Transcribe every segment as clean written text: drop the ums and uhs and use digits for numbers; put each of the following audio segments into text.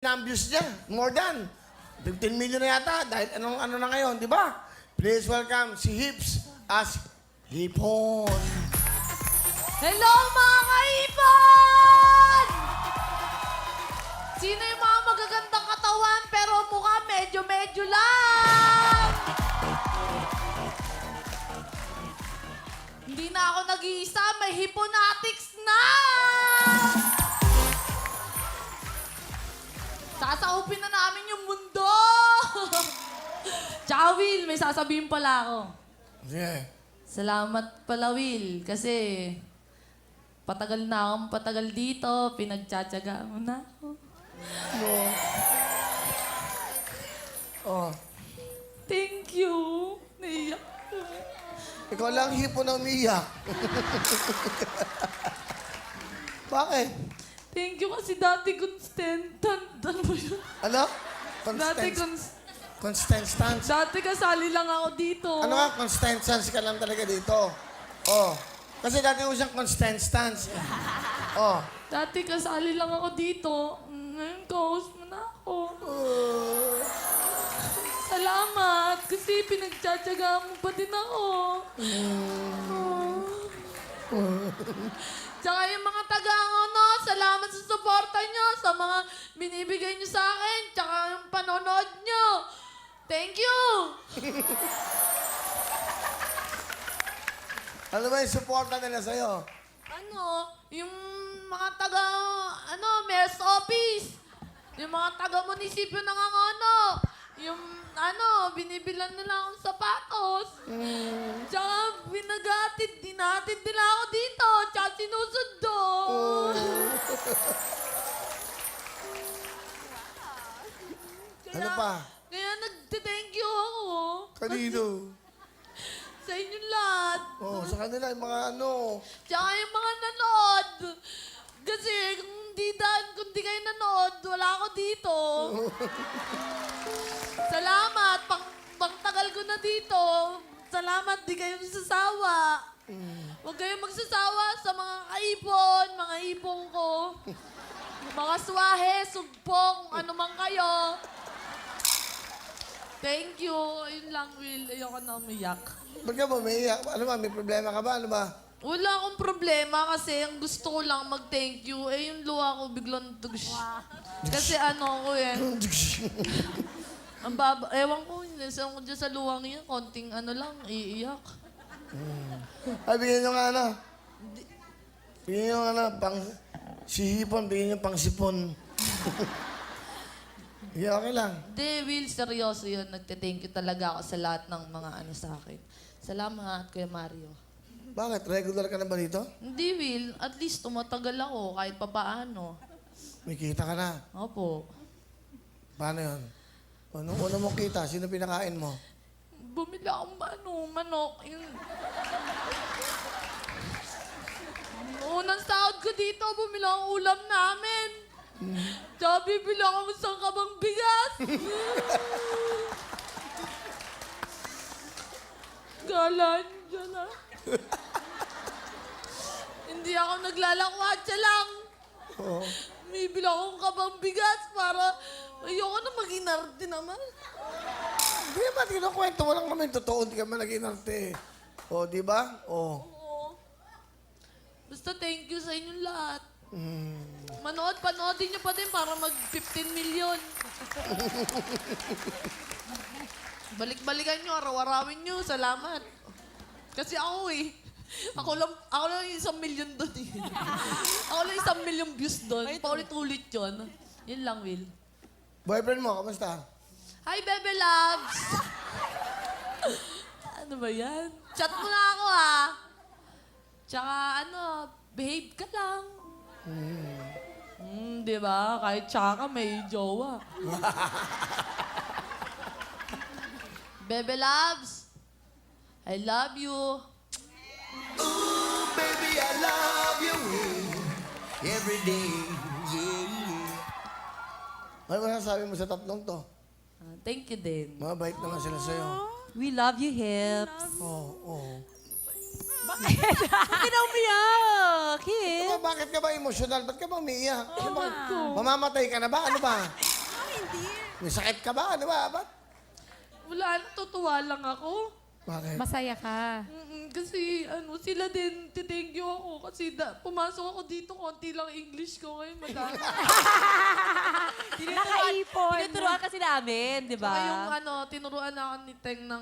ang views niya. More than 15 million na yata. Dahil ano na ngayon, di ba? Please welcome si Hips as Hipon. Hello mga kaipon! Sino yung mga magagandang katawan pero mukha medyo-medyo lang? Hindi na ako nag-iisa, may hiponatics na! Sasaupin na namin yung mundo! Tsaka Will, may sasabihin pala ako. Yeah. Salamat pala, Will, kasi patagal na akong patagal dito, pinagtsatsaga mo na ako. No. Oh. Thank you. Naiyak ko. Ikaw lang hipon na umiyak. Bakit? Thank you kasi dati constant. Ano ba yun? Ano? Dati Constance. Dati kasali lang ako dito. Ano nga? Constance ka lang talaga dito. Oh. Kasi dati ko siyang Constance. Oh. Dati kasali lang ako dito. Ngayon, co-host mo na ako. Salamat kasi pinagtsatsaga mo pa din ako. Tsaka yung mga taga-ano, salamat sa suporta nyo, sa mga binibigay nyo sa akin, tsaka yung panonood nyo. Thank you! Ano ba yung suporta nila sa'yo? Yung mga mayor's office. Yung mga taga-munisipyo ng ano. Yung binibilan nila akong sapatos. Tsaka dinatid nila ako dito. Tsaka sinusundo. Ano pa? Kaya nagte-thank you ako. Kanino? Sa inyong lahat. Oh, sa kanila yung mga ano. Tsaka yung mga nanood. Kasi kung di kayo nanood, wala ako dito. Salamat. Pangtagal ko na dito. Salamat, di kayo magsasawa. Huwag kayong magsasawa sa mga kaipon, mga ipong ko. Mga swahe, sugpong, ano man kayo. Thank you. Ayun lang, Will. Ayoko na umiyak. Ba't ka ba umiiyak? Ano ba? May problema ka ba? Ano ba? Wala akong problema kasi ang gusto ko lang mag-thank you. Yung luha ko biglang dugs. Kasi ko ang baba, ewan ko, ko dyan sa luwang yan, konting lang, iiyak. Ay, bigyan nyo nga ano. Bigyan nyo nga pang sihipon, bigyan nyo pang sipon. Yeah, okay lang. Hindi, Will, seryoso yun. Nagte-thank you talaga ako sa lahat ng mga sa akin. Salamat, Kuya Mario. Bakit? Regular ka na ba dito? Hindi, Will. At least tumatagal ako kahit papaano. May kita ka na. Opo. Paano yun? Anong una mong kita? Sino pinakain mo? Bumili akong manok. Unang sahod ko dito, bumili akong ulam namin. Tsaka bibili akong isang kabang bigas. Galan dyan Hindi ako naglalakwatsa lang. Oo. Bibili akong kabang bigas para ayoko na maging arte naman. Hindi naman, kinukwento mo lang naman yung totoo. Hindi ka man naging arte. O, di ba? O. Oo. Basta thank you sa inyong lahat. Panoodin niyo pa din para mag-15 million. Balik-balikan niyo, araw-arawin niyo. Salamat. Kasi ako Ako lang yung 1 million doon Ako lang 1 million views doon. Paulit-ulit yun. Yun lang, Will. Boyfriend mo, kamusta? Hi, Bebe Loves! Ano ba yan? Chat mo na ako, ha? Tsaka, behave ka lang. Di ba? Kahit tsaka may jowa. Bebe Loves, I love you. Ooh, baby, I love you every day. Yeah. Ano masasabi mo sa tatlong to? Thank you din. Mabait naman sila sa'yo. We love you, Hips. Oo. Bakit na umiyak? Hips? Bakit ka ba emotional? Ba't ka ba umiiyak? Oh, Mamamatay ka na ba? Ano ba? May sakit ka ba? Ano ba? Ba't? Wala, natutuwa lang ako. Bakit? Masaya ka. Kasi sila din, tithank you ako. Kasi pumasok ako dito, konti lang English ko ngayon, madami. Nakaipon. Tinuturuan kasi namin, di ba? Saka yung tinuruan ako ni Teng ng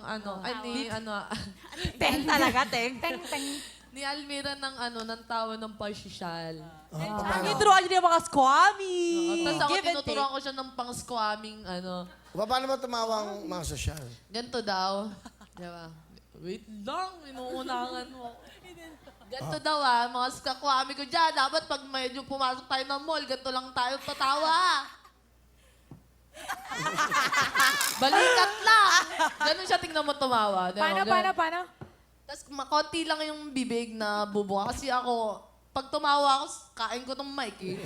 Teng talaga, teng. Teng, teng. ni Almira ng tawa ng partial. Paano? Tinuturuan niyo din yung mga squammy. Tapos ako Give and tinuturuan ko siya ng pang-squamming Paano ba tumawang mga sosyal? ganito daw. Diba? Wait lang, inuunangan mo. Ganito daw mga kakwami ko dyan. Dapat pag medyo pumasok tayo ng mall, ganito lang tayo tatawa. Balikat lang. Ganun siya, tingnan mo tumawa. Diba? Paano? Tapos konti lang yung bibig na bubuka. Kasi ako, pag tumawa ako, kain ko ng mic eh.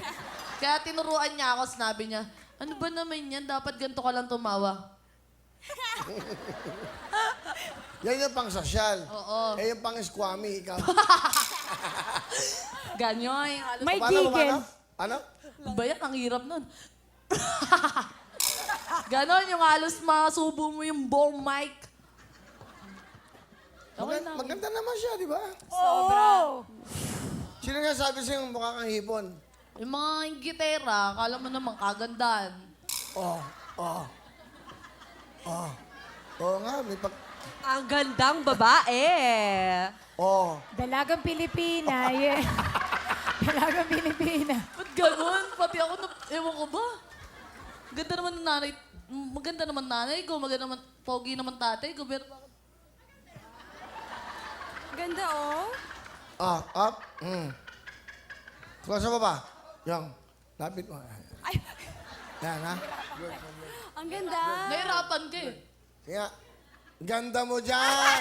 Kaya tinuruan niya ako, sinabi niya, ano ba naman yan? Dapat ganito ka lang tumawa. Yan yung pang sosyal. Oo. Eh, yung pang squammy, ikaw. Ganyan. May Paano? gigil. Ano? Ba yan? Ang hirap nun. Ganon, yung halos masubo mo yung buong mic. Okay lang. Maganda naman siya, di ba? Oo. Sino nga sabi sa'yo mukha kang hipon? Yung mga gitera, akala mo naman kagandaan. Oo nga, may pag... Ang gandang babae. Oo. Dalagang Pilipina. Yeah. Dalagang Pilipina. Ba't ganon? Pati ako, ewan ko ba? Ganda naman ng nanay. Maganda naman nanay ko, maganda naman, pogi naman tatay ko, pero bakit? Ganda, oh. Up. Close mo ba? Yung. Lapit mo. Ay, Yan, ha? ang ganda. Nahirapan ka eh. Kaya, ganda mo dyan!